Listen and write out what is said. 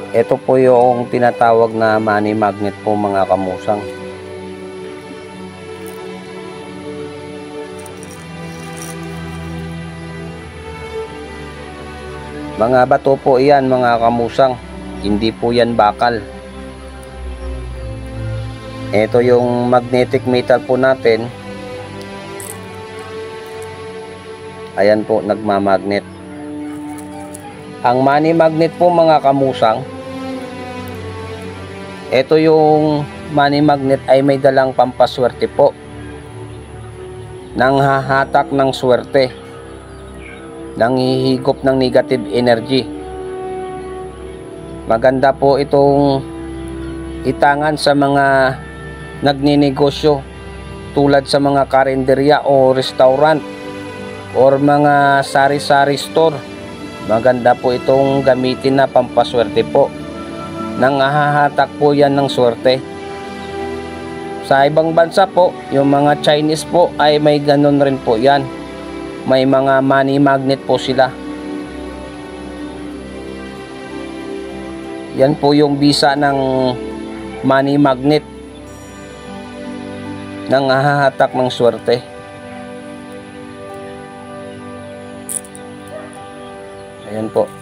Ito po yung tinatawag na money magnet po mga kamusang. Mga bato po iyan mga kamusang, hindi po yan bakal. Ito yung magnetic metal po natin. Ayan po, nagmamagnet. Ang money magnet po mga kamusang, ito yung money magnet ay may dalang pampaswerte po. Nanghahatak ng swerte, nanghihigop ng negative energy. Maganda po itong itangan sa mga nagninegosyo tulad sa mga karinderya o restaurant or mga sari-sari store. Maganda po itong gamitin na pampaswerte po. Nanghahatak po yan ng swerte. Sa ibang bansa po, yung mga Chinese po ay may ganun rin po yan. May mga money magnet po sila. Yan po yung bisa ng money magnet. Nanghahatak ng swerte. Ayan po.